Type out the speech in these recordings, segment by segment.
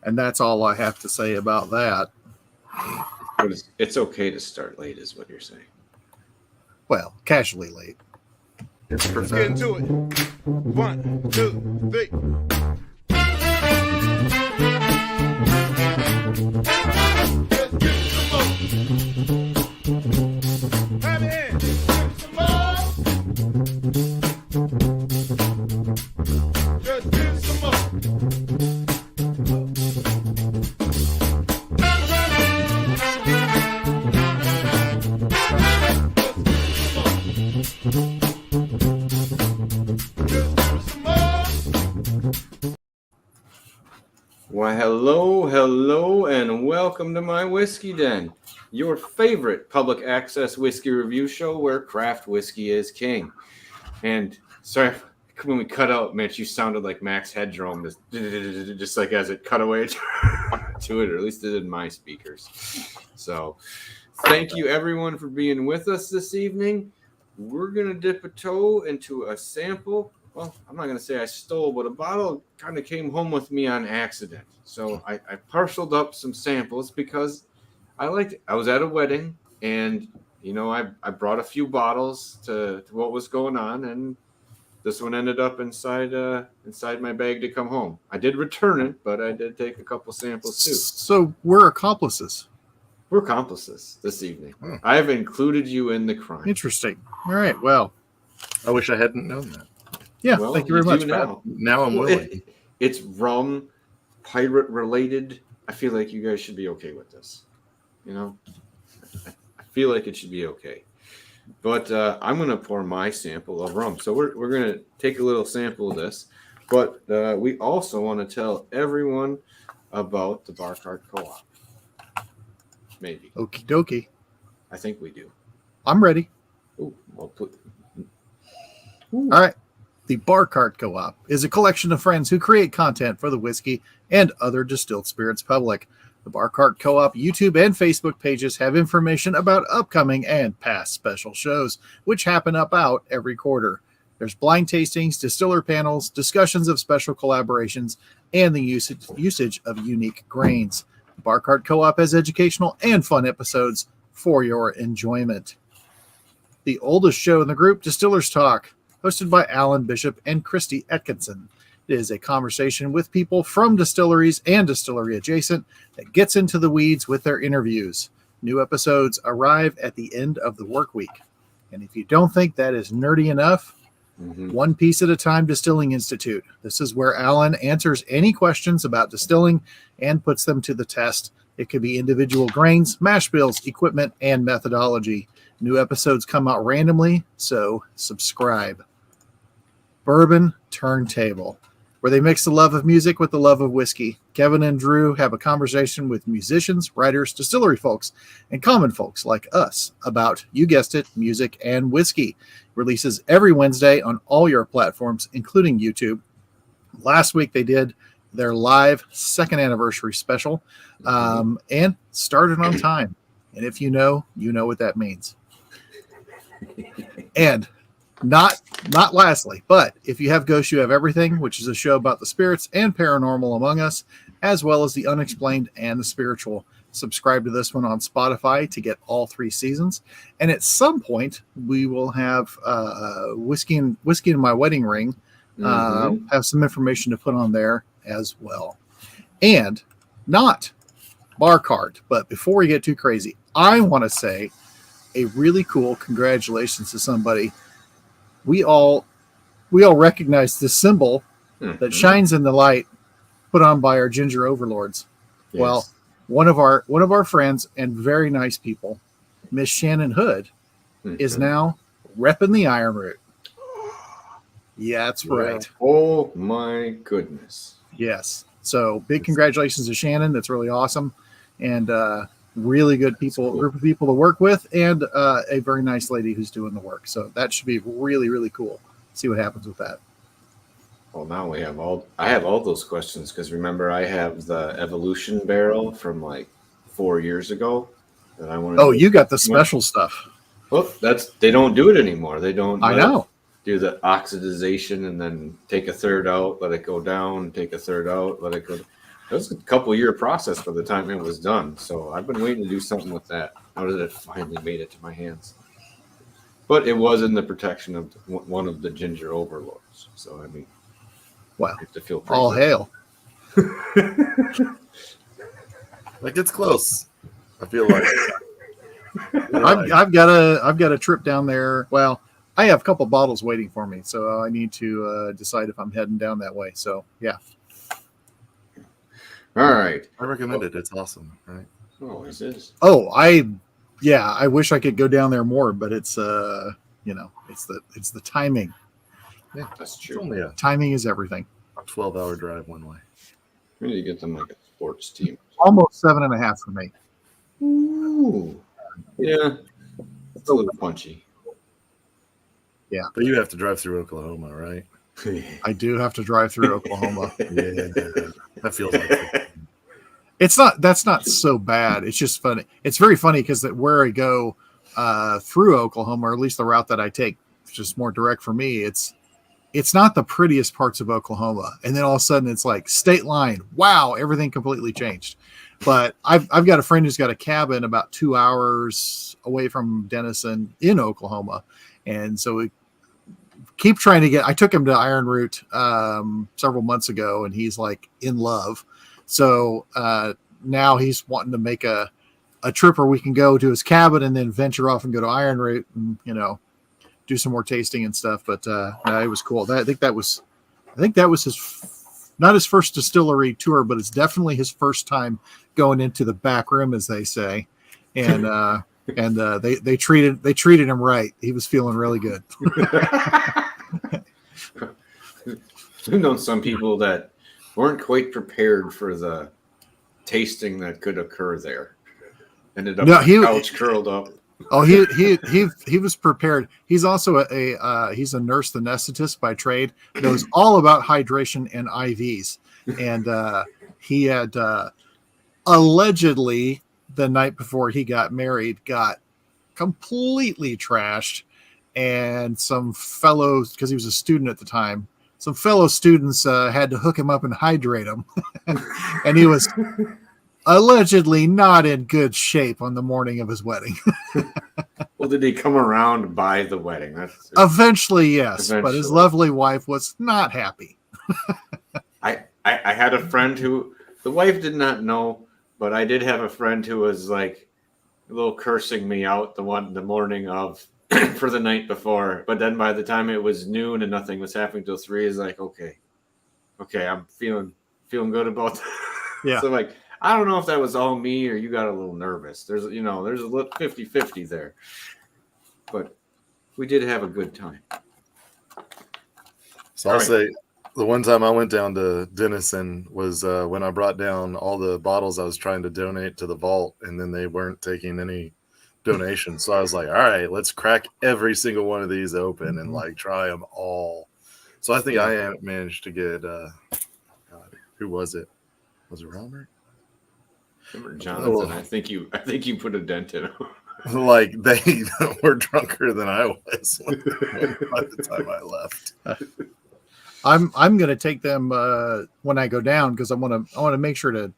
And that's all I have to say about that. But it's okay to start late, is what you're saying. Well, casually late. Let's get into it. 1, 2, 3. Let's get some more. Have your hands. Some more. Just give some more. Why, hello, and welcome to My Whiskey Den, your favorite public access whiskey review show where craft whiskey is king. And sorry, when we cut out, Mitch, you sounded like Max Headroom, just like as it cut away to it, or at least it did in my speakers. So thank you, everyone, for being with us this evening. We're going to dip a toe into a sample. Well, I'm not going to say I stole, but a bottle kind of came home with me on accident. So I parceled up some samples because I liked it. I was at a wedding, and, you know, I brought a few bottles to what was going on, and this one ended up inside my bag to come home. I did return it, but I did take a couple samples, too. So we're accomplices. We're accomplices this evening. I have included you in the crime. Interesting. All right. Well, I wish I hadn't known that. yeah, Well, thank you very much, Pat. Now I'm willing. It's rum, pirate related. I feel like you guys should be okay with this. You know, I feel like it should be okay. But I'm going to pour my sample of rum. So we're going to take a little sample of this. But we also want to tell everyone about the Bar Cart Co-op. Maybe. Okie dokie. I think we do. I'm ready. Ooh, well, All right. The Bar Cart Co-op is a collection of friends who create content for the whiskey and other distilled spirits public. The Bar Cart Co-op YouTube and Facebook pages have information about upcoming and past special shows, which happen about every quarter. There's blind tastings, distiller panels, discussions of special collaborations, and the usage of unique grains. The Bar Cart Co-op has educational and fun episodes for your enjoyment. The oldest show in the group, Distillers Talk, hosted by Alan Bishop and Christy Atkinson. It is a conversation with people from distilleries and distillery adjacent that gets into the weeds with their interviews. New episodes arrive at the end of the work week. And if you don't think that is nerdy enough, One Piece at a Time Distilling Institute. This is where Alan answers any questions about distilling and puts them to the test. It could be individual grains, mash bills, equipment, and methodology. New episodes come out randomly, so subscribe. Bourbon Turntable, where they mix the love of music with the love of whiskey. Kevin and Drew have a conversation with musicians, writers, distillery folks, and common folks like us about, you guessed it, music and whiskey. Releases every Wednesday on all your platforms, including YouTube. Last week they did their live second anniversary special and started on time. And if you know what that means. And not lastly, but if you have Ghosts, you have everything, which is a show about the spirits and paranormal among us, as well as the unexplained and the spiritual. Subscribe to this one on Spotify to get all 3 seasons. And at some point, we will have whiskey in my wedding ring. Have some information to put on there as well. And not Bar Cart, but before we get too crazy, I want to say a really cool congratulations to somebody. We all recognize the symbol that shines in the light put on by our ginger overlords. Yes. Well, one of our friends and very nice people, Miss Shannon Hood, is now repping the Iron Root. Yeah, that's right. Oh my goodness. Yes. So big congratulations to Shannon. That's really awesome. And really good people, group of people to work with, and a very nice lady who's doing the work. So that should be really, really cool. See what happens with that. Well, now I have all those questions because remember I have the Evolution barrel from like 4 years ago that I wanted. Oh, you got the special stuff. Well, they don't do it anymore. They don't. I know. Do the oxidization and then take a third out, let it go down, take a third out, let it go. It was a couple-year process by the time it was done. So I've been waiting to do something with that. Now that it finally made it to my hands. But it was in the protection of one of the ginger overlords. So, I mean, Wow. I have to feel pretty All good. hail. Like it's close. I feel like I've got a trip down there. Well, I have a couple bottles waiting for me, so I need to decide if I'm heading down that way. So yeah. All right. I recommend it. It's awesome, right? Always is. Oh, I wish I could go down there more, but it's it's the timing. Yeah, That's it's true. only a Timing is everything. 12-hour drive one way. We need to get them like a sports team. Almost 7.5 for me. Ooh. Yeah. It's a little punchy. But you have to drive through Oklahoma, right? I do have to drive through Oklahoma. Yeah, that feels like it. That's not so bad. It's just funny. It's very funny because where I go through Oklahoma, or at least the route that I take, is just more direct for me. It's not the prettiest parts of Oklahoma, and then all of a sudden it's like state line. Wow, everything completely changed. But I've got a friend who's got a cabin about 2 hours away from Denison in Oklahoma, and so we keep trying to get. I took him to Iron Root several months ago, and he's like in love. So now he's wanting to make a trip where we can go to his cabin and then venture off and go to Iron Root and do some more tasting and stuff. But no, it was cool. I think that was his not his first distillery tour, but it's definitely his first time going into the back room, as they say. And they treated him right. He was feeling really good. I've known some people that weren't quite prepared for the tasting that could occur there. Ended up on the couch curled up. Oh, he was prepared. He's also he's a nurse anesthetist by trade. Knows all about hydration and IVs. And he had allegedly the night before he got married got completely trashed, and some fellows, because he was a student at the time, some fellow students had to hook him up and hydrate him. And he was allegedly not in good shape on the morning of his wedding. Well, did he come around by the wedding? Eventually, yes. But his lovely wife was not happy. I had a friend who, the wife did not know, but I did have a friend who was like a little cursing me out the morning of for the night before. But then by the time it was noon and nothing was happening till 3, he's like, okay, I'm feeling good about that. Yeah. So like, I don't know if that was all me or you got a little nervous. There's a little 50-50 there. But we did have a good time. So I'll say the one time I went down to Denison was when I brought down all the bottles I was trying to donate to the vault, and then they weren't taking any donations. So I was like, all right, let's crack every single one of these open and like try them all. So I think I managed to get who was it? Was it Robert? Remember Jonathan? I think you put a dent in him. Like they were drunker than I was by the time I left. I'm gonna take them when I go down, because I want to make sure to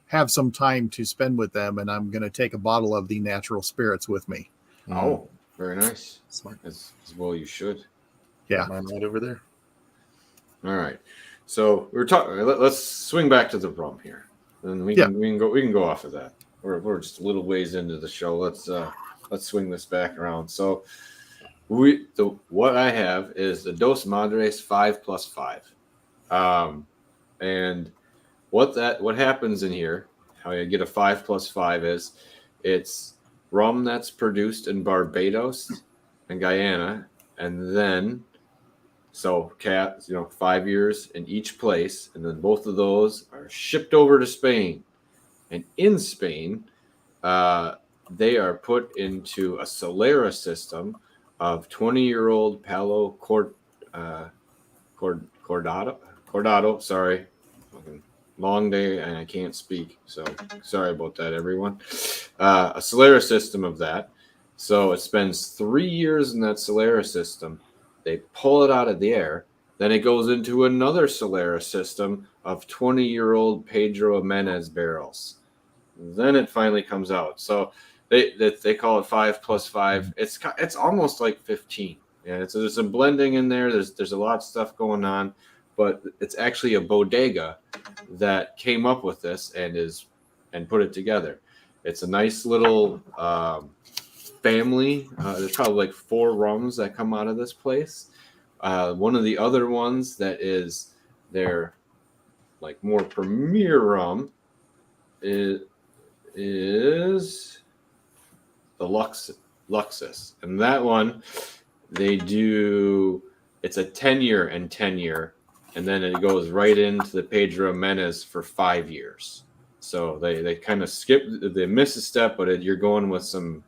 have some time to spend with them, and I'm gonna take a bottle of the natural spirits with me. Oh, very nice. Smart. As well you should. Yeah. Mine right over there. All right. So we're talking. Let's swing back to the rum here, and we can go off of that. We're just a little ways into the show. Let's swing this back around. So what I have is the Dos Maderas 5+5, and what happens in here, how you get a 5+5 is it's rum that's produced in Barbados and Guyana, and then 5 years in each place, and then both of those are shipped over to Spain. And in Spain, they are put into a Solera system of 20-year-old Palo Cordado. Sorry, long day and I can't speak, so sorry about that, everyone. A Solera system of that. So it spends 3 years in that Solera system. They pull it out of the air. Then it goes into another Solera system of 20-year-old Pedro Jimenez barrels. Then it finally comes out. So they call it 5 + 5. It's almost like 15. Yeah, there's some blending in there. There's a lot of stuff going on, but it's actually a bodega that came up with this and put it together. It's a nice little family. There's probably like 4 rums that come out of this place. One of the other ones that is their like more premier rum is the Luxus, and that one they do. It's a 10-year and 10-year, and then it goes right into the Pedro Jimenez for 5 years. So they kind of they miss a step, but you're going with some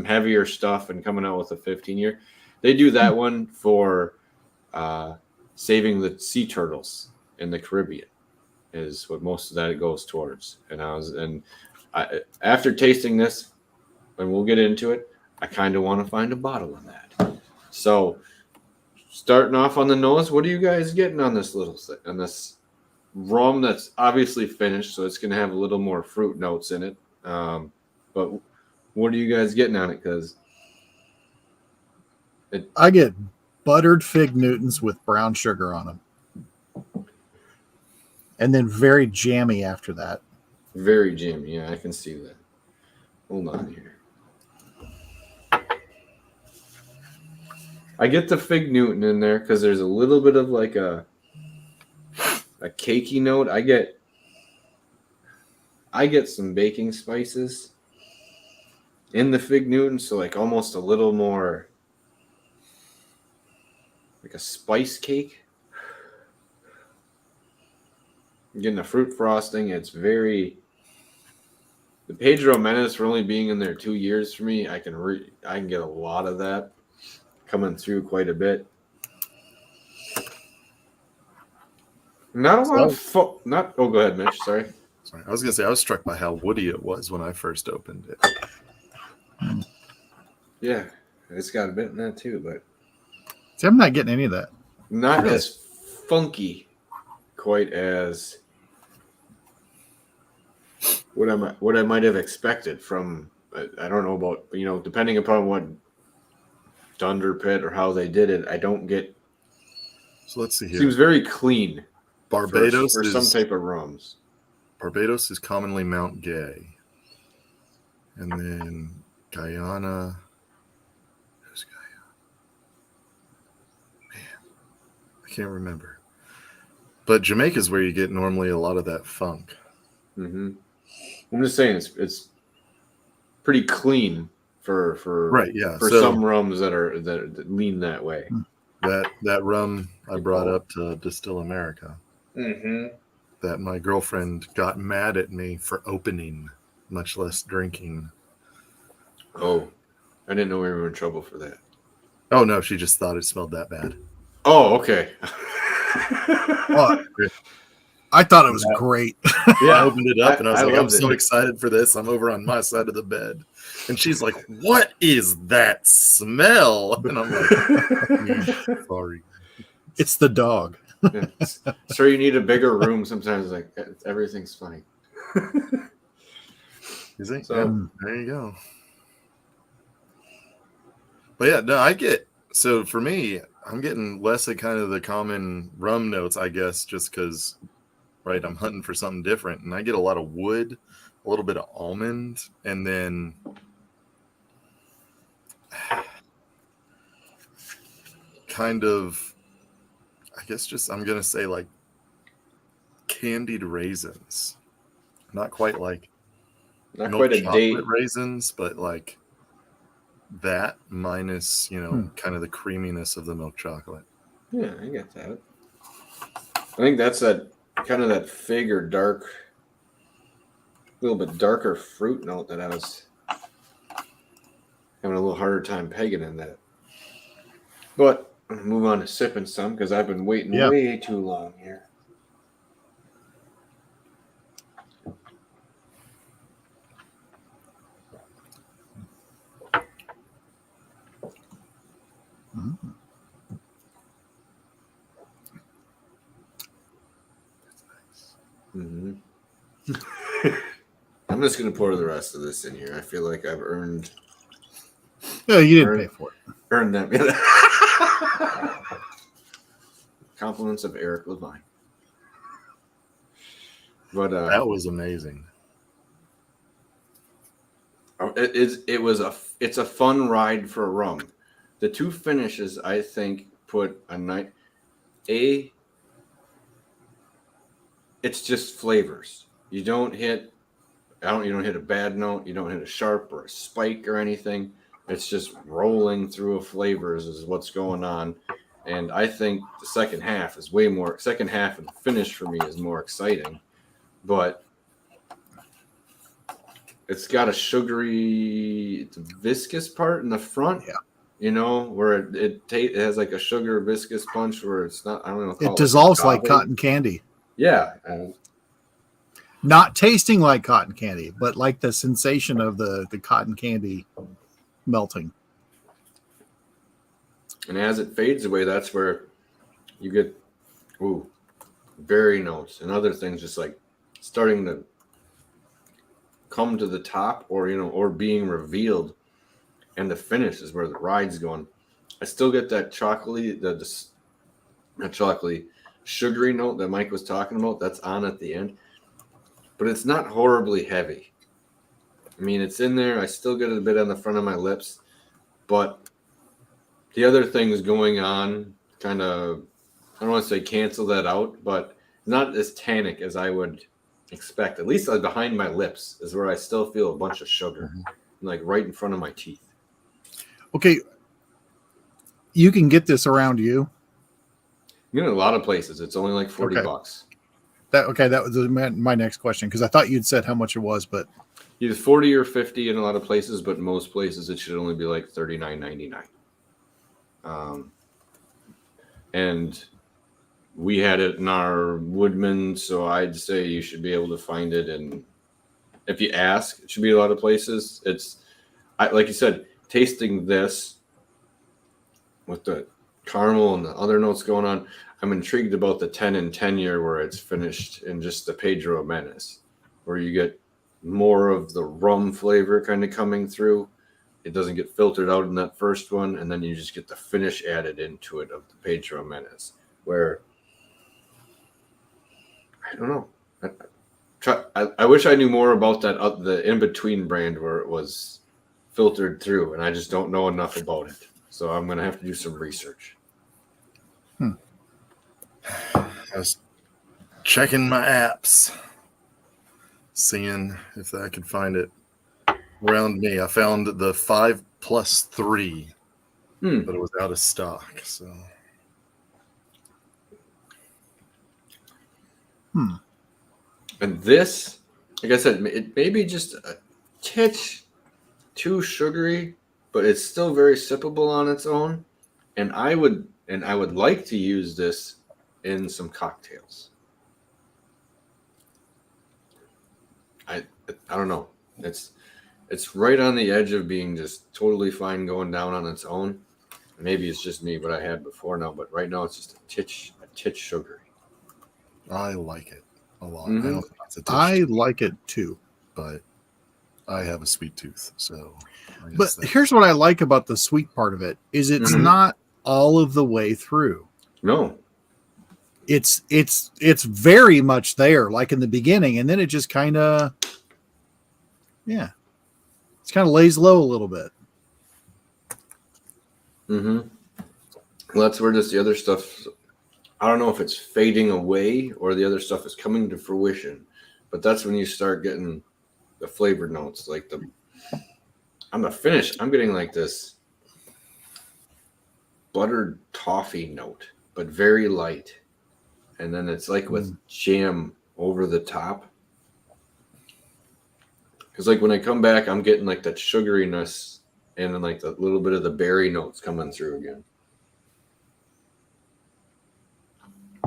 heavier stuff and coming out with a 15-year. They do that one for saving the sea turtles in the Caribbean is what most of that goes towards. And after tasting this, and we'll get into it, I kind of want to find a bottle of that. So starting off on the nose, what are you guys getting on this this rum that's obviously finished, so it's going to have a little more fruit notes in it. But what are you guys getting on it? Because I get buttered fig Newtons with brown sugar on them. And then very jammy after that. Very jammy. Yeah, I can see that. Hold on here. I get the fig Newton in there because there's a little bit of like a cakey note. I get some baking spices in the fig Newton, so like almost a little more like a spice cake. I'm getting a fruit frosting. It's very the Pedro Jimenez for only being in there 2 years for me. I can get a lot of that coming through quite a bit. Not a lot of not. Oh, go ahead, Mitch. Sorry. I was gonna say I was struck by how woody it was when I first opened it. Yeah, it's got a bit in that too, but see, I'm not getting any of that. Not really. As funky, quite as what I might have expected from. I don't know about depending upon what Dunder Pit or how they did it. I don't get. So let's see here. Seems very clean. Barbados for some type of rums. Barbados is commonly Mount Gay, and then Guyana. Who's Guyana? Man, I can't remember. But Jamaica is where you get normally a lot of that funk. Mm-hmm. I'm just saying it's pretty clean for right, yeah. For some rums that lean that way. That rum I brought up to Distill America. Mm-hmm. That my girlfriend got mad at me for opening, much less drinking. Oh, I didn't know we were in trouble for that. Oh no, she just thought it smelled that bad. Oh, okay. Well, I thought it was great. Yeah, I opened it up and I was like, I'm so it. excited for this. I'm over on my side of the bed. And she's like, what is that smell? And I'm like, sorry. It's the dog. Yeah. Sure, you need a bigger room sometimes. Like everything's funny. You think? So, yeah, there you go. But yeah, no, so for me, I'm getting less of kind of the common rum notes, I guess, just because, right, I'm hunting for something different. And I get a lot of wood, a little bit of almond, and then kind of, I guess just, I'm going to say like candied raisins. Not quite like not milk quite a chocolate date. raisins, but like that minus, kind of the creaminess of the milk chocolate. Yeah, I get that. I think that's that kind of that fig or dark, a little bit darker fruit note that I was having a little harder time pegging in that. But I'm gonna move on to sipping some because I've been waiting way too long here. Mm-hmm. I'm just gonna pour the rest of this in here. I feel like I've earned. No, you didn't pay for it. Earned them. Compliments of Eric Levine. But that was amazing. It's a fun ride for a rum. The two finishes, I think, put a night. It's just flavors. You don't hit a bad note. You don't hit a sharp or a spike or anything. It's just rolling through of flavors is what's going on. And I think the second half of the finish for me is more exciting. But it's got a sugary, viscous part in the front. Yeah. You know, where it has like a sugar viscous punch where it's not, I don't know. It dissolves like cotton candy. Yeah. Not tasting like cotton candy, but like the sensation of the cotton candy melting. And as it fades away, that's where you get, berry notes and other things just like starting to come to the top or being revealed. And the finish is where the ride's going. I still get that chocolatey, not chocolatey, sugary note that Mike was talking about. That's on at the end. But it's not horribly heavy. I mean, it's in there. I still get it a bit on the front of my lips. But the other things going on kind of, I don't want to say cancel that out, but not as tannic as I would expect. At least behind my lips is where I still feel a bunch of sugar, like right in front of my teeth. Okay. You can get this around you. You know, a lot of places. It's only like $40. That was my next question, because I thought you'd said how much it was, but Either 40 or 50 in a lot of places, but most places it should only be like $39.99. And we had it in our Woodman, so I'd say you should be able to find it. And if you ask, it should be a lot of places. Like you said, tasting this with the caramel and the other notes going on, I'm intrigued about the 10 and 10 year where it's finished in just the Pedro Menace, where you get more of the rum flavor kind of coming through. It doesn't get filtered out in that first one, and then you just get the finish added into it of the Pedro Menace, where I don't know. I wish I knew more about that the in-between brand where it was filtered through, and I just don't know enough about it. So I'm going to have to do some research. I was checking my apps, seeing if I could find it around me. I found the 5+3, but it was out of stock. So, And this, like I said, it may be just a titch too sugary, but it's still very sippable on its own. And I would like to use this in some cocktails. I don't know. It's right on the edge of being just totally fine going down on its own. Maybe it's just me what I had before now, but right now it's just a titch sugary. I like it a lot. Mm-hmm. I don't think it's a dish, I like it too. but I have a sweet tooth, so. But here's what I like about the sweet part of it is it's not all of the way through. No. It's very much there, like in the beginning, and then it just kind of, it's kind of lays low a little bit. Well, that's where just the other stuff, I don't know if it's fading away or the other stuff is coming to fruition, but that's when you start getting the flavor notes, like on the finish, I'm getting like this buttered toffee note, but very light. And then it's like with jam over the top. Because like when I come back, I'm getting like that sugariness and then like the little bit of the berry notes coming through again.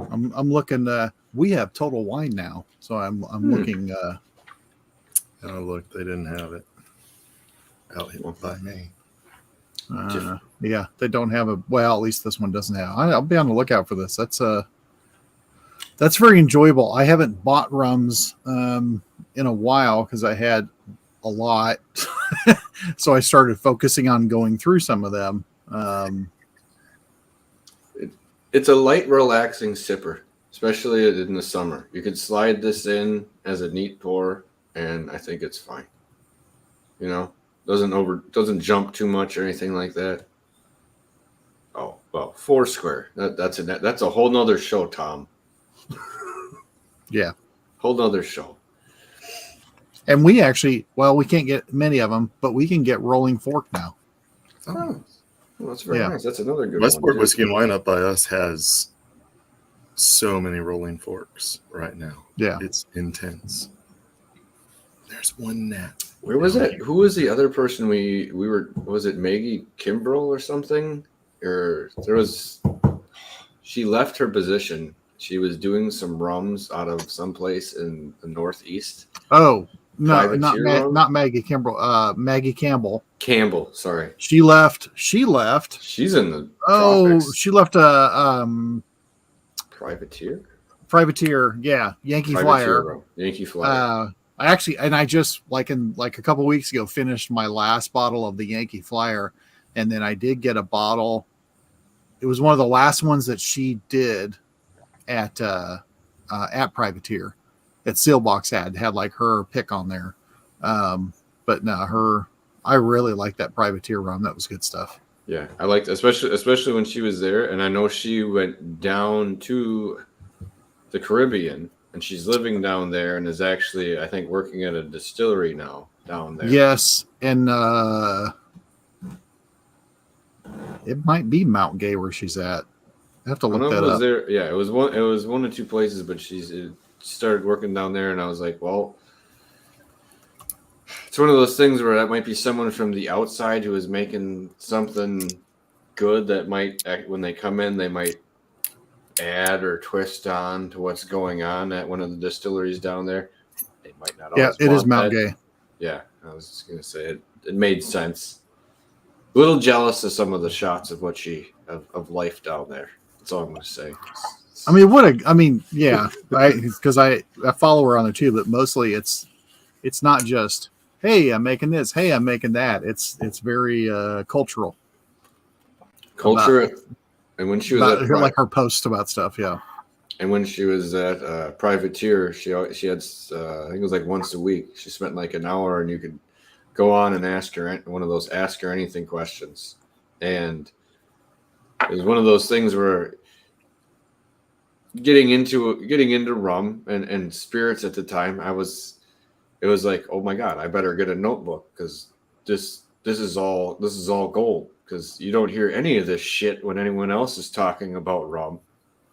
I'm looking. We have Total Wine now, so I'm looking. Oh, look, they didn't have it out here by me. Yeah, they don't have a. Well, at least this one doesn't have. I'll be on the lookout for this. That's That's very enjoyable. I haven't bought rums in a while because I had a lot. So I started focusing on going through some of them. It's a light, relaxing sipper, especially in the summer. You could slide this in as a neat pour, and I think it's fine. You know, doesn't jump too much or anything like that. Oh well, Foursquare. That's a whole nother show, Tom. Yeah, whole nother show. And we actually, well, we can't get many of them, but we can get rolling fork now. Oh, well, that's very nice. That's another good Westport one. Whiskey and Wine up by us has so many rolling forks right now. Yeah. It's intense. There's one gnat. Where was it? Who was the other person we were? Was it Maggie Kimbrell or something? Or she left her position. She was doing some rums out of someplace in the Northeast. Oh, no, not Maggie Kimbrell. Maggie Campbell. Sorry. She left. She's in the tropics. She left privateer. Yeah. Yankee Flyer. Yankee Flyer. I just like a couple weeks ago finished my last bottle of the Yankee Flyer, and then I did get a bottle. It was one of the last ones that she did at Privateer. That Sealbox had like her pick on there. But no, I really like that Privateer rum. That was good stuff. Yeah, I liked especially when she was there, and I know she went down to the Caribbean, and she's living down there, and is actually, I think, working at a distillery now down there. Yes, and it might be Mount Gay where she's at. I have to look that up. There, yeah, it was one or two places, but she started working down there, and I was like, well, it's one of those things where that might be someone from the outside who is making something good that might, when they come in, they might add or twist on to what's going on at one of the distilleries down there. They might not. Yeah, it is Mount Gay. Yeah, I was just gonna say it made sense. A little jealous of some of the shots of what of life down there. That's all I'm gonna say. Yeah, because I follow her on there too, but mostly it's not just, hey, I'm making this, hey, I'm making that. It's very cultural. And when she was like her posts about stuff, yeah. And when she was at Privateer, she had I think it was like once a week. She spent like an hour, and you could go on and ask her one of those ask her anything questions. And it was one of those things where getting into rum and spirits at the time, it was like, oh my God, I better get a notebook, because this is all gold, because you don't hear any of this shit when anyone else is talking about rum.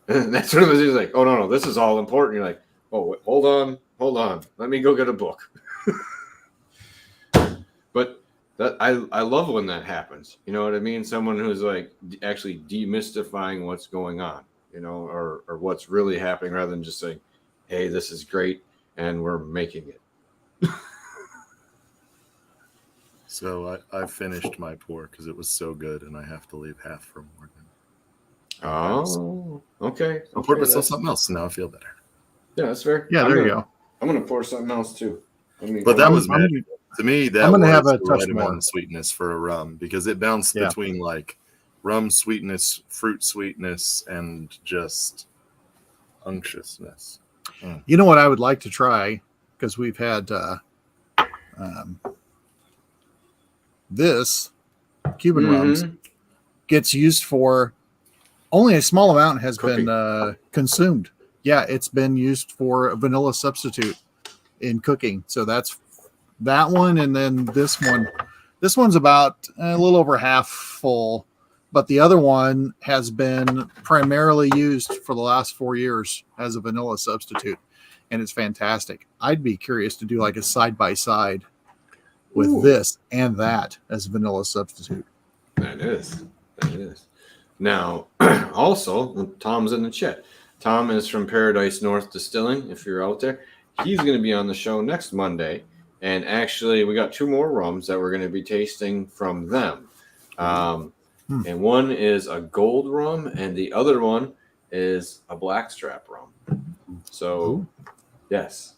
And that's what it was. He's like, oh no, this is all important. You're like, oh wait, hold on, let me go get a book. But that I love when that happens. You know what I mean? Someone who's like actually demystifying what's going on, you know, or what's really happening, rather than just saying, hey, this is great and we're making it. So I finished my pour because it was so good, and I have to leave half for Morgan. Oh, okay. I poured myself something else, and now I feel better. Yeah, that's fair. Yeah, there you go. I'm gonna pour something else too. But that was magic. To me, that I'm gonna was have a the touch right amount more of sweetness for a rum, because it bounced between like rum sweetness, fruit sweetness, and just unctuousness. You know what I would like to try, because we've had this Cuban rums gets used for only a small amount has cooking. been consumed. Yeah, it's been used for a vanilla substitute in cooking. So that's that one, and then this one. This one's about a little over half full, but the other one has been primarily used for the last 4 years as a vanilla substitute, and it's fantastic. I'd be curious to do like a side by side with this and that as a vanilla substitute. That is. Now, also, Tom's in the chat. Tom is from Paradise North Distilling, if you're out there. He's going to be on the show next Monday. And actually, we got 2 more rums that we're going to be tasting from them. And one is a gold rum, and the other one is a blackstrap rum. So, yes,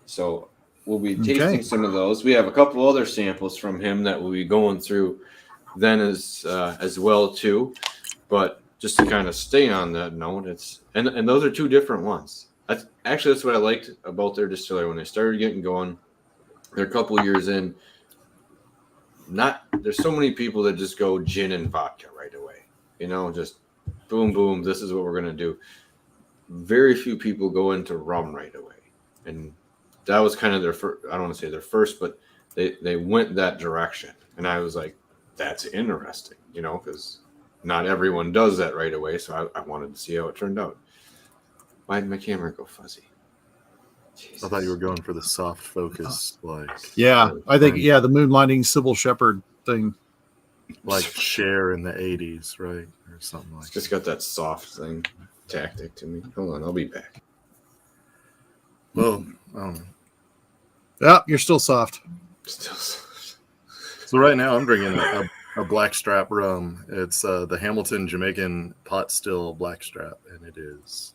so we'll be tasting some of those. We have a couple other samples from him that we'll be going through then as well too. But just to kind of stay on that note, and those are two different ones. That's what I liked about their distillery when they started getting going. They're a couple years in. There's so many people that just go gin and vodka right away. Just boom, boom. This is what we're gonna do. Very few people go into rum right away, and that was kind of their first. I don't want to say their first, but they went that direction, and I was like, that's interesting, because not everyone does that right away. So I wanted to see how it turned out. Why did my camera go fuzzy? Jesus. I thought you were going for the soft focus, Yeah, I think the moonlighting Sybil Shepherd thing, like Cher in the '80s, right, or something like. It's just got that soft thing tactic to me. Hold on, I'll be back. Well, I don't know. Yeah, you're still soft. Still soft. So right now I'm drinking a blackstrap rum. It's the Hamilton Jamaican pot still blackstrap, and it is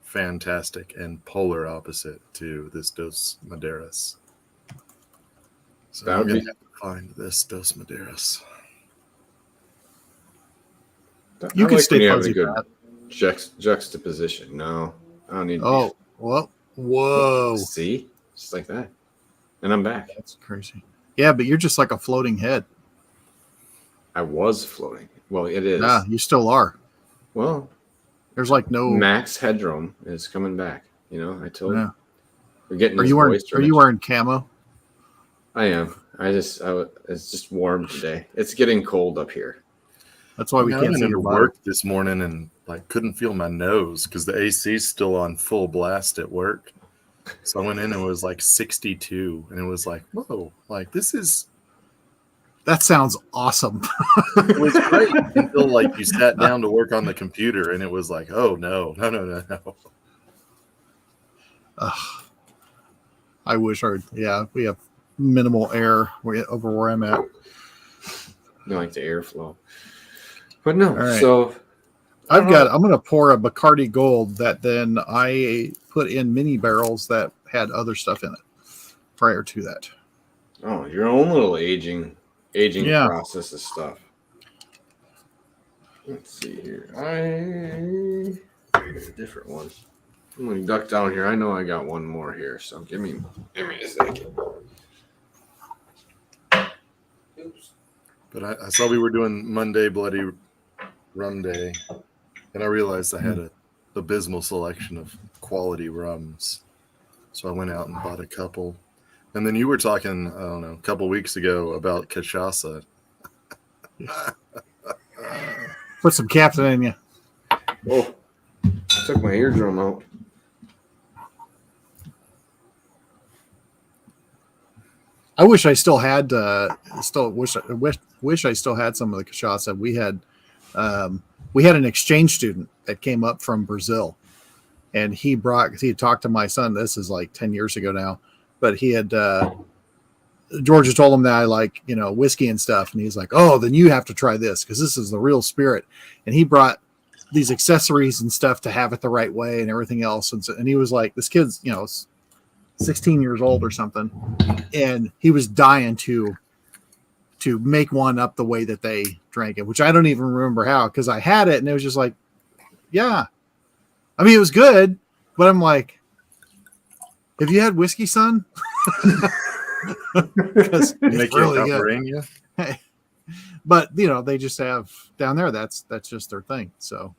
fantastic and polar opposite to this Dos Maderas. So I'm going to have to find this Dos Maderas. You can stay fuzzy. Good juxtaposition. No, I don't need. Oh, well, whoa! See, just like that, and I'm back. That's crazy. Yeah, but you're just like a floating head. I was floating. Well, it is. Yeah, you still are. Well, there's like no Max Headroom is coming back. I told you. We're getting. Are you wearing camo? I am. It's just warm today. It's getting cold up here. That's why we can't see your work this morning and couldn't feel my nose because the AC's still on full blast at work. So I went in and it was 62, and it was whoa, this is. That sounds awesome. It was great until you sat down to work on the computer, and it was oh no. I wish we have minimal air over where I'm at. You like the airflow. But no, right. So I'm going to pour a Bacardi Gold that then I put in mini barrels that had other stuff in it prior to that. Oh, your own little aging process of stuff. Let's see here. Here's a different one. I'm going to duck down here. I know I got one more here, so give me a second. Oops. But I saw we were doing Monday Bloody Rum Day, and I realized I had an abysmal selection of quality rums. So I went out and bought a couple. And then you were talking, I don't know, a couple weeks ago about cachaça. Put some Captain in you. Oh, I took my eardrum out. I wish I still had. Wish I still had some of the cachaça. We had an exchange student that came up from Brazil, and he had talked to my son. This is 10 years ago now, but he had Georgia told him that I like whiskey and stuff, and he's like, oh, then you have to try this because this is the real spirit. And he brought these accessories and stuff to have it the right way and everything else. And he was like, this kid's 16 years old or something, and he was dying to make one up the way that they drank it, which I don't even remember how, because I had it and it was just yeah, I mean, it was good, but I'm like, have you had whiskey, son? Because it's really good. But they just have down there, that's just their thing. So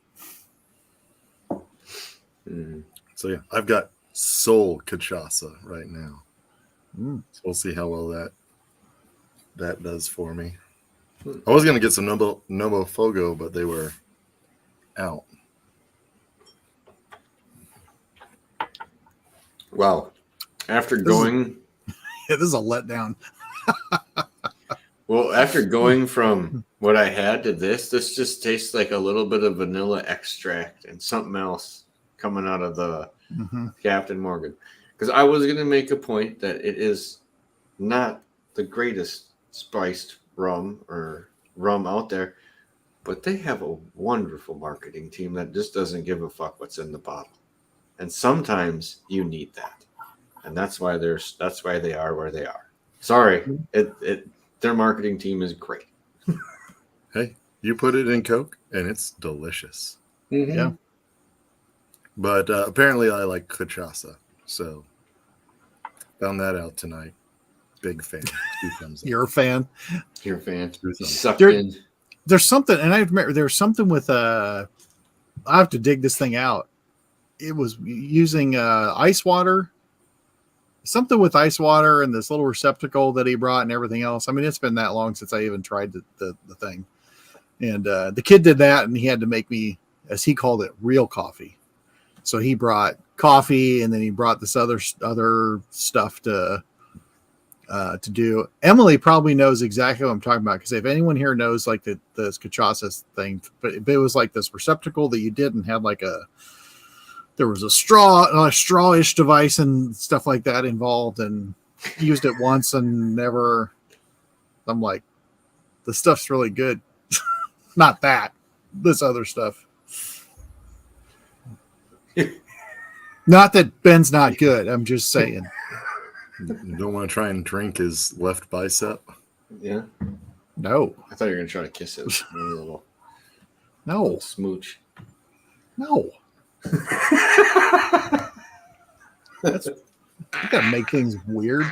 yeah, I've got Soul cachaça right now. So we'll see how well that does for me. I was going to get some Novo Fogo, but they were out. Wow. After going... This is a letdown. Well, after going from what I had to this just tastes like a little bit of vanilla extract and something else coming out of the Captain Morgan. Because I was going to make a point that it is not the greatest spiced rum or rum out there, but they have a wonderful marketing team that just doesn't give a fuck what's in the bottle. And sometimes you need that. And that's why they are where they are. Sorry, their marketing team is great. Hey, you put it in Coke and it's delicious. Mm-hmm. Yeah. But apparently I like cachaça. So found that out tonight. Big fan. 2 thumbs up. You're a fan. You're a fan. 2 thumbs up. Sucked There- in. There's something, and I remember there's something with I have to dig this thing out. It was using ice water, something with ice water and this little receptacle that he brought and everything else. I mean, it's been that long since I even tried the thing. And the kid did that, and he had to make me, as he called it, real coffee. So he brought coffee, and then he brought this other stuff to do. Emily probably knows exactly what I'm talking about, because if anyone here knows like the cachaça thing, but it was like this receptacle that you did and had like there was a strawish device and stuff like that involved, and used it once and never. I'm like, the stuff's really good. Not that, this other stuff. Not that Ben's not good. I'm just saying. You don't want to try and drink his left bicep? Yeah. No, I thought you were going to try to kiss it. A little no, smooch. no. You gotta make things weird.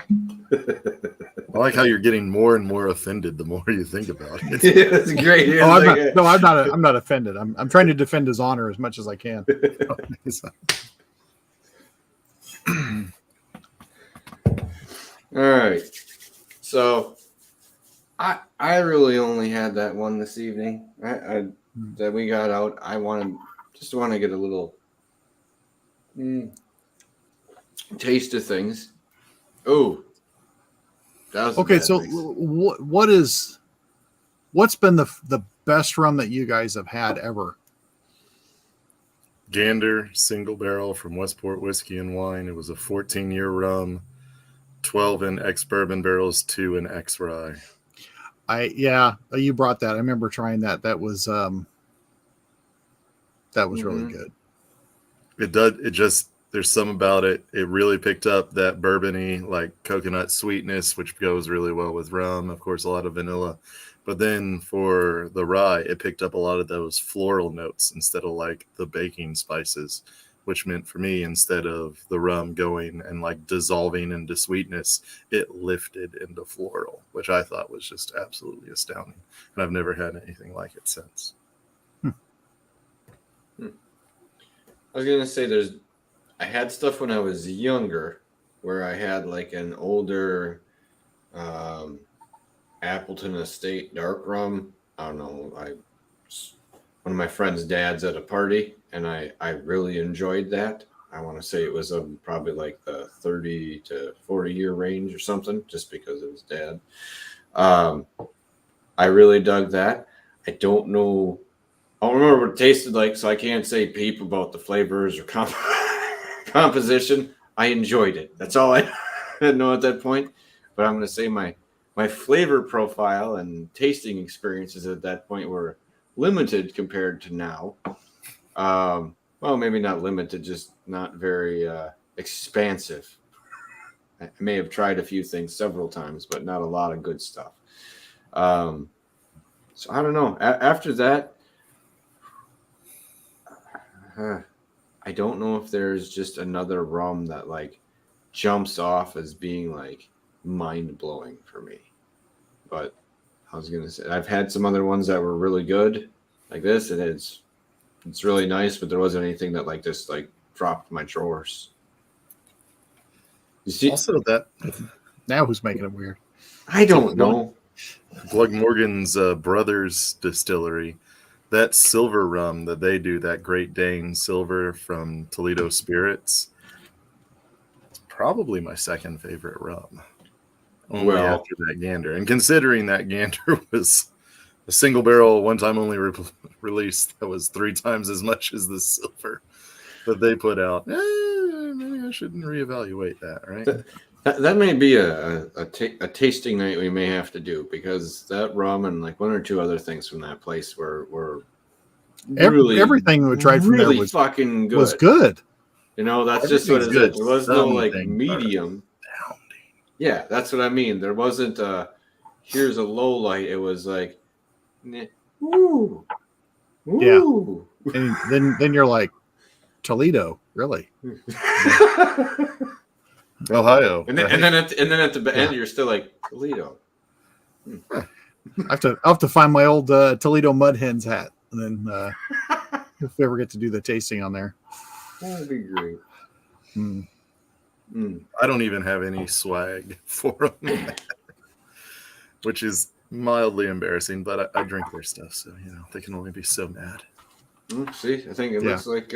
I like how you're getting more and more offended the more you think about it. Yeah, that's great. Oh, I'm not offended. I'm trying to defend his honor as much as I can. All right. So I really only had that one this evening. That we got out. I want to get a little taste of things. Oh, that was Okay, so what's been the best rum that you guys have had ever? Gander single barrel from Westport Whiskey and Wine. It was a 14-year rum, 12 in ex-bourbon barrels, 2 in ex-rye. You brought that. I remember trying that. That was really good. There's some about it. It really picked up that bourbony, like coconut sweetness, which goes really well with rum. Of course, a lot of vanilla. But then for the rye, it picked up a lot of those floral notes instead of like the baking spices, which meant for me, instead of the rum going and like dissolving into sweetness, it lifted into floral, which I thought was just absolutely astounding. And I've never had anything like it since. I was going to say I had stuff when I was younger where I had like an older Appleton Estate dark rum. I don't know. One of my friend's dad's at a party, and I really enjoyed that. I want to say it was probably like the 30 to 40 year range or something, just because of his dad. I really dug that. I don't remember what it tasted like, so I can't say peep about the flavors or composition. I enjoyed it. That's all I know at that point. But I'm going to say my flavor profile and tasting experiences at that point were limited compared to now. Well, maybe not limited, just not very expansive. I may have tried a few things several times, but not a lot of good stuff. So I don't know. After that, I don't know if there's just another rum that like jumps off as being like mind-blowing for me. But I was gonna say I've had some other ones that were really good like this, and it's really nice, but there wasn't anything that like just like dropped my drawers. You see, Also, that Now who's making it weird? I don't know. Glug Morgan's Brothers Distillery, that silver rum that they do, that Great Dane Silver from Toledo Spirits, it's probably my second favorite rum. Only after that Gander. And considering that Gander was a single barrel, one time only release that was 3 times as much as the silver that they put out, maybe I shouldn't reevaluate that, right? That may be a tasting night we may have to do, because that rum and like 1 or 2 other things from that place were really Everything we tried from really there was fucking good. Was good. You know, that's just what it Everything's is. good. There was no like Some things medium. Yeah, that's what I mean. There wasn't here's a low light. It was like, ooh, Yeah. ooh. And then you're like, Toledo, really? Ohio. And then at the end, you're still like Toledo. I'll have to find my old Toledo Mud Hens hat, and then if we ever get to do the tasting on there. That'd be great. I don't even have any swag for them, which is mildly embarrassing, but I drink their stuff, so they can only be so mad. See, I think it looks like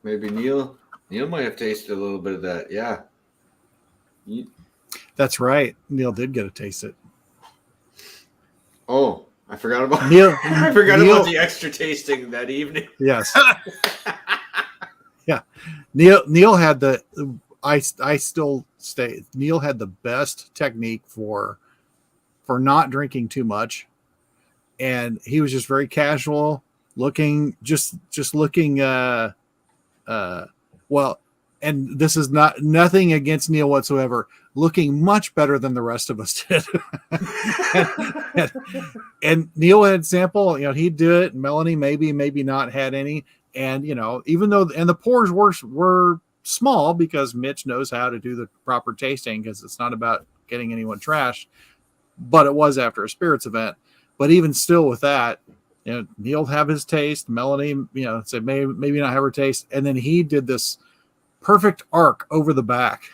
maybe Neil might have tasted a little bit of that. Yeah. That's right. Neil did get to taste it. Oh, I forgot about Neil. I forgot about the extra tasting that evening. Yes. Yeah. Neil had the. I still stay. Neil had the best technique for not drinking too much, and he was just very casual, looking just looking. Well, and this is nothing against Neil whatsoever. Looking much better than the rest of us did. and Neil had sample. He'd do it. Melanie maybe not had any, and even though the pours were small because Mitch knows how to do the proper tasting because it's not about getting anyone trashed, but it was after a spirits event. But even still with that, Neil have his taste, Melanie, said maybe not have her taste. And then he did this perfect arc over the back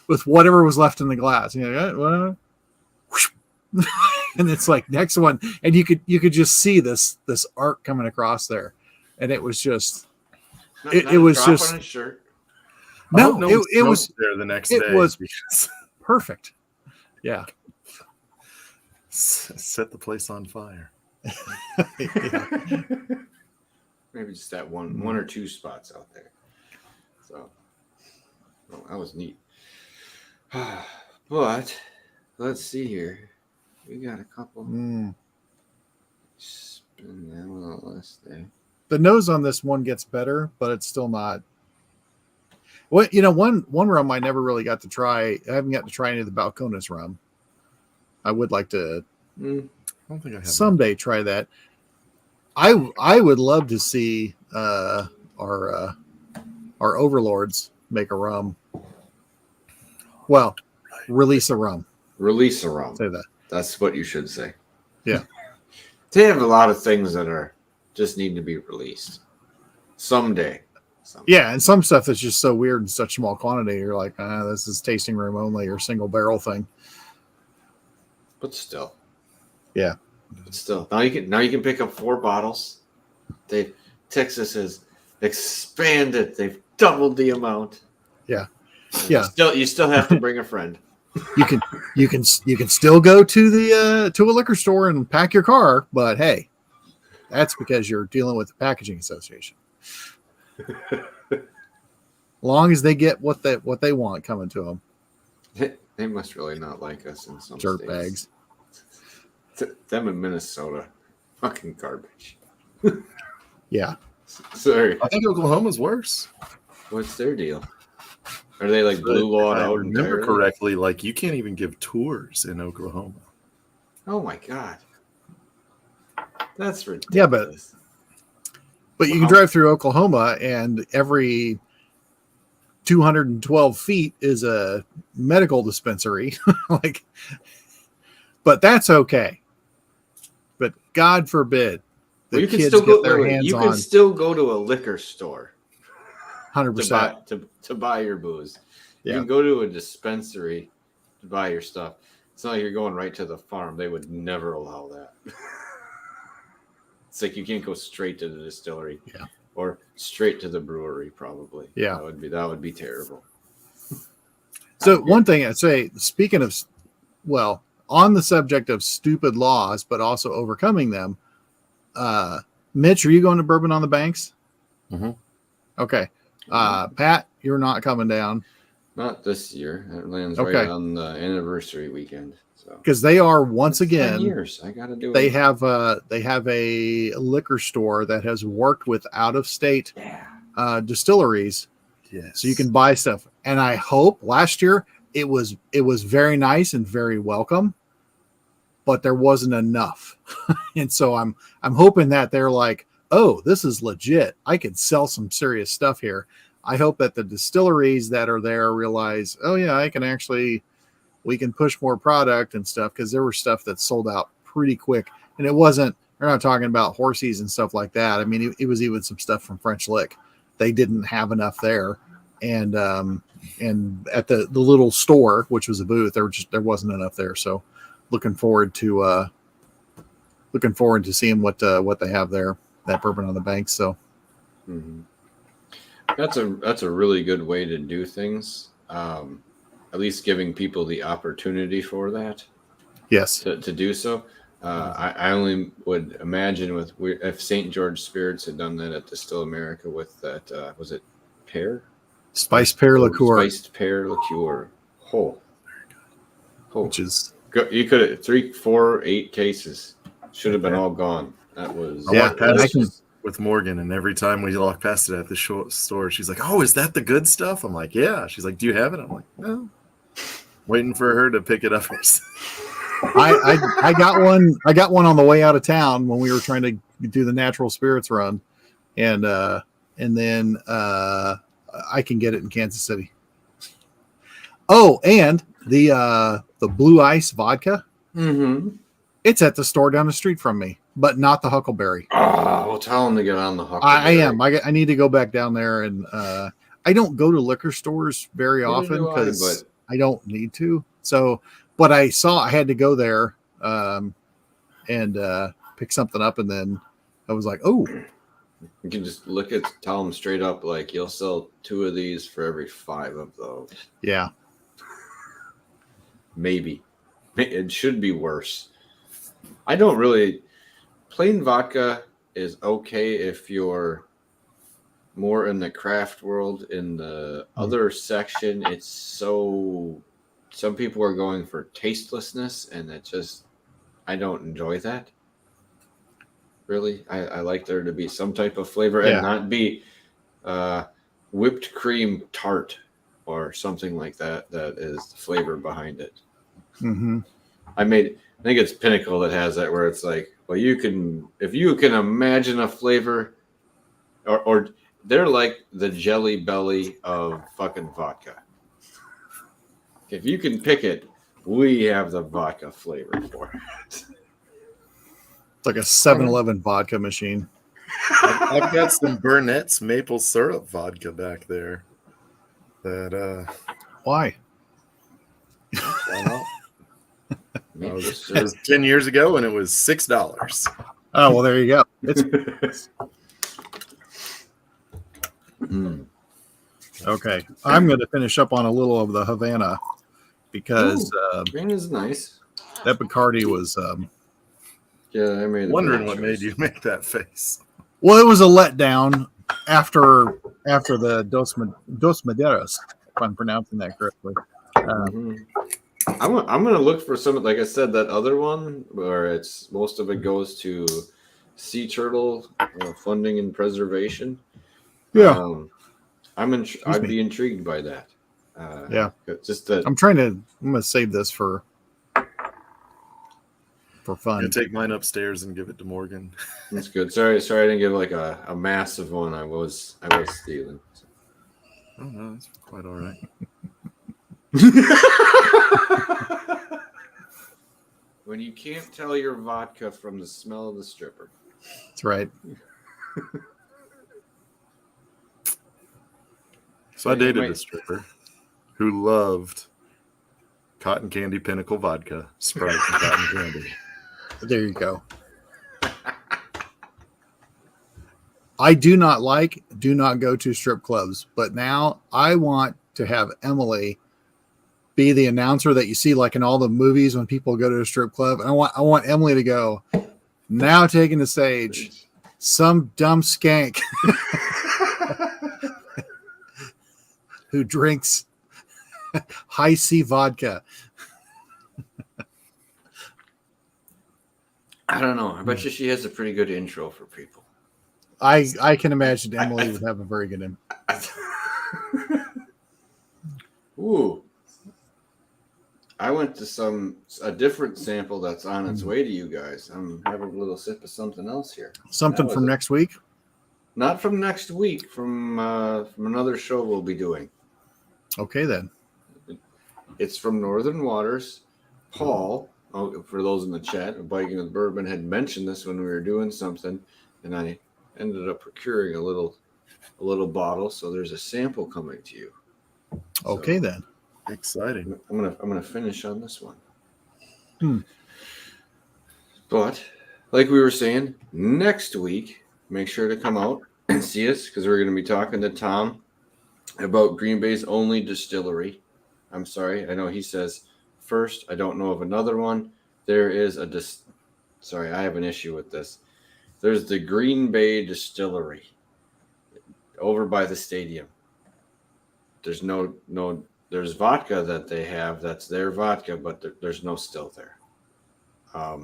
with whatever was left in the glass. And it's like next one. And you could just see this arc coming across there. And it was just, it was just on his shirt. No, it was there the next day. It was perfect. Yeah. Set the place on fire. Maybe just that one or two spots out there. So that was neat. But let's see here. We got a couple. Spin that little list there. The nose on this one gets better, but it's still not. Well, one rum I never really got to try. I haven't got to try any of the Balcones rum. I would like to. I don't think I have someday try that. I would love to see our overlords make a rum. Well, release a rum. Release a rum. Say that. That's what you should say. Yeah. They have a lot of things that are just need to be released someday. Yeah, and some stuff that's just so weird in such small quantity. You're like, this is tasting room only or single barrel thing. But still. Yeah. But still. Now you can pick up 4 bottles. Texas has expanded. They've doubled the amount. Yeah. Yeah. You still have to bring a friend. You can still go to the to a liquor store and pack your car, but hey, that's because you're dealing with the packaging association. Long as they get what they want coming to them. They must really not like us in some dirt states. bags. Them in Minnesota, fucking garbage. Yeah. Sorry. I think Oklahoma's worse. What's their deal? Are they like blue lawed out? Remember correctly, like you can't even give tours in Oklahoma. Oh my god, that's ridiculous. Yeah, but you can drive through Oklahoma, and every 212 feet is a medical dispensary. But that's okay. But God forbid the kids get their hands on. You can still go to a liquor store. 100% to buy your booze. Yeah. You can go to a dispensary to buy your stuff. It's not like you're going right to the farm. They would never allow that. It's like you can't go straight to the distillery, or straight to the brewery. Probably, yeah. That would be terrible. So one thing I'd say, speaking of, on the subject of stupid laws, but also overcoming them. Mitch, are you going to Bourbon on the Banks? Mm-hmm. Okay. Pat, you're not coming down. Not this year. It lands right on the anniversary weekend. So because they are once again 10 years. I got to do it. They have a liquor store that has worked with out of state distilleries Yes. So you can buy stuff. And I hope last year it was very nice and very welcome, but there wasn't enough. And so I'm hoping that they're like, oh, this is legit. I could sell some serious stuff here. I hope that the distilleries that are there realize, oh yeah, we can push more product and stuff, because there were stuff that sold out pretty quick. And we're not talking about horsies and stuff like that. I mean, it was even some stuff from French Lick. They didn't have enough there. And at the little store, which was a booth, there wasn't enough there. So looking forward to seeing what they have there, that bourbon on the bank. So that's a really good way to do things. At least giving people the opportunity for that. Yes. To do so. I only would imagine if St. George Spirits had done that at Distill America with that, was it pear? Spiced pear liqueur. Spiced pear liqueur. Which is... You could have 3, 4, 8 cases. Should have been all gone. That was... Yeah, with Morgan, and every time we walk past it at the store, she's like, oh, is that the good stuff? I'm like, yeah. She's like, do you have it? I'm like, no. Waiting for her to pick it up. I got one on the way out of town when we were trying to do the natural spirits run, and then I can get it in Kansas City. Oh, and the Blue Ice vodka. It's at the store down the street from me, but not the Huckleberry. Oh, well, tell them to get on the Huckleberry. I am. I need to go back down there, and I don't go to liquor stores very often because I don't need to. So, but I had to go there and pick something up, and then I was like, oh. You can just tell them straight up, like, you'll sell 2 of these for every 5 of those. Yeah. Maybe. It should be worse. I don't really... Plain vodka is okay if you're more in the craft world. In the other section, it's so... Some people are going for tastelessness, and I don't enjoy that. Really, I like there to be some type of flavor and not be whipped cream tart or something like that. That is the flavor behind it. I think it's Pinnacle that has that, where it's like, well, if you can imagine a flavor, or they're like the Jelly Belly of fucking vodka. If you can pick it, we have the vodka flavor for it. It's like a 7-Eleven vodka machine. I've got some Burnett's maple syrup vodka back there. Why? It was 10 years ago, and it was $6. Oh, well, there you go. It's okay. I'm going to finish up on a little of the Havana because green is nice. That Bacardi was. I made. Wondering what made you make that face. Well, it was a letdown after the Dos Maderas, if I'm pronouncing that correctly. I'm gonna look for some, like I said, that other one where most of it goes to sea turtle funding and preservation. Yeah, I'd be intrigued by that. Just that I'm gonna save this for fun. I'm gonna take mine upstairs and give it to Morgan. That's good. Sorry, I didn't give like a massive one. I was stealing. Oh no, that's quite all right. When you can't tell your vodka from the smell of the stripper. That's right. So I dated a stripper who loved cotton candy Pinnacle vodka, Sprite, and cotton candy. There you go. I do not go to strip clubs, but now I want to have Emily be the announcer that you see like in all the movies when people go to a strip club. And I want Emily to go, now taking the stage, some dumb skank who drinks high C vodka. I don't know. I bet you she has a pretty good intro for people. I can imagine Emily would have a very good Ooh. I went to a different sample that's on its way to you guys. I'm having a little sip of something else here. Something from next week? Not from next week, from another show we'll be doing. Okay, then. It's from Northern Waters. Paul, for those in the chat, Biking with Bourbon had mentioned this when we were doing something, and I ended up procuring a little bottle. So there's a sample coming to you. Okay, then. Exciting. I'm gonna finish on this one. But like we were saying, next week, make sure to come out and see us because we're gonna be talking to Tom about Green Bay's only distillery. I'm sorry, I know he says first. I don't know of another one. There is sorry, I have an issue with this. There's the Green Bay Distillery over by the stadium. There's there's vodka that they have. That's their vodka, but there's no still there. A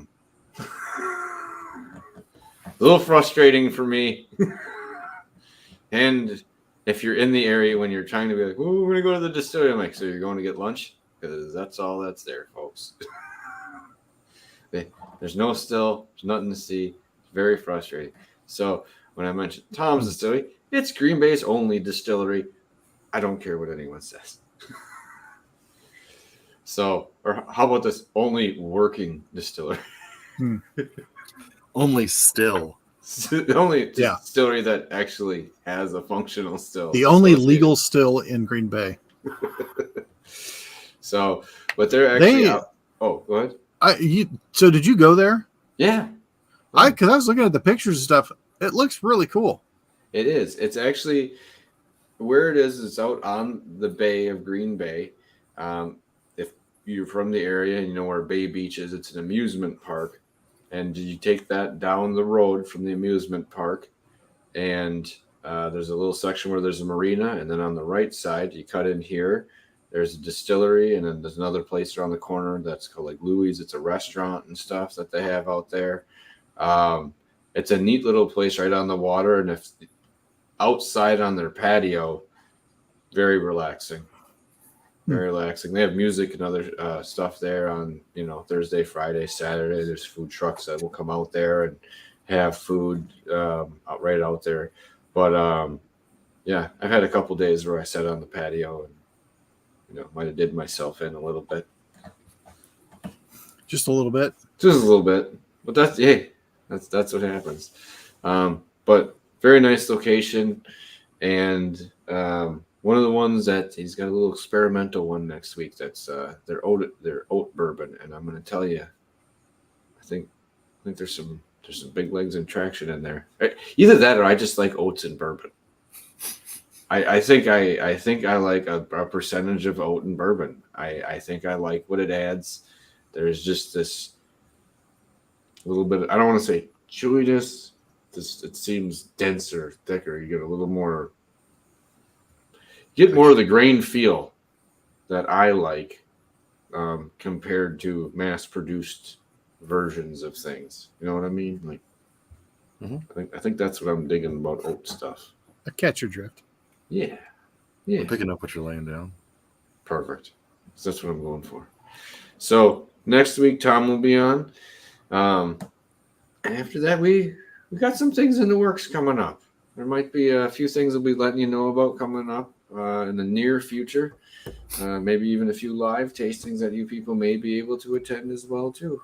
little frustrating for me. And if you're in the area when you're trying to be like, "Oh, we're gonna go to the distillery," I'm like, "So you're going to get lunch?" Because that's all that's there, folks. There's no still. There's nothing to see. It's very frustrating. So when I mentioned Tom's Distillery, it's Green Bay's only distillery. I don't care what anyone says. So, or how about this only working distillery? Only still. The only distillery that actually has a functional still. The only legal still in Green Bay. So, but they're actually out. Oh, go ahead. So did you go there? Yeah. Because I was looking at the pictures and stuff. It looks really cool. It is. It's actually where it is. It's out on the bay of Green Bay. If you're from the area and you know where Bay Beach is, it's an amusement park. And you take that down the road from the amusement park, and there's a little section where there's a marina, and then on the right side, you cut in here. There's a distillery, and then there's another place around the corner that's called like Louis. It's a restaurant and stuff that they have out there. It's a neat little place right on the water, and if outside on their patio, very relaxing. Very relaxing. They have music and other stuff there on, Thursday, Friday, Saturday. There's food trucks that will come out there and have food right out there. But yeah, I've had a couple days where I sat on the patio and might have did myself in a little bit. Just a little bit. Just a little bit. But that's what happens. But very nice location, and one of the ones that he's got a little experimental one next week. That's their oat bourbon, and I'm going to tell you, I think there's some big legs and traction in there. Either that, or I just like oats and bourbon. I think I like a percentage of oat and bourbon. I think I like what it adds. There's just this little bit. I don't want to say chewiness. It seems denser, thicker. You get a little more. Get more of the grain feel that I like compared to mass-produced versions of things. You know what I mean? Like, I think that's what I'm digging about oat stuff. I catch your drift. Yeah. I'm picking up what you're laying down. Perfect. So that's what I'm going for. So next week, Tom will be on. After that, we got some things in the works coming up. There might be a few things we'll be letting you know about coming up in the near future. Maybe even a few live tastings that you people may be able to attend as well too.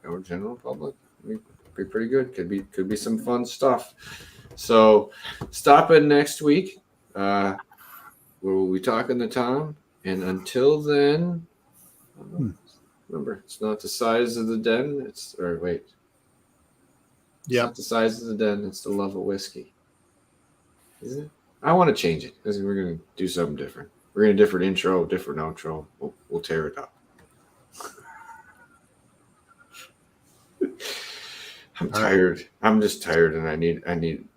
Our general public, be pretty good. Could be some fun stuff. So stop in next week. We'll be talking to Tom, and until then, remember, it's not the size of the den. It's not the size of the den. It's the love of whiskey. Is it? I want to change it because we're going to do something different. We're going to different intro, different outro. We'll tear it up. I'm tired. Right. I'm just tired, and I need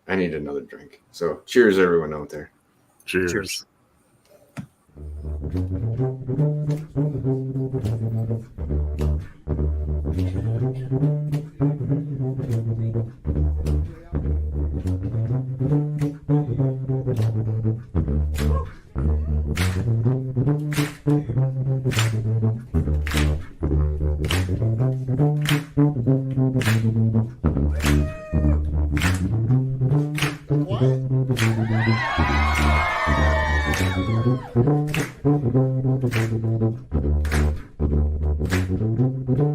another drink. So, cheers, everyone out there. Cheers. Cheers. What?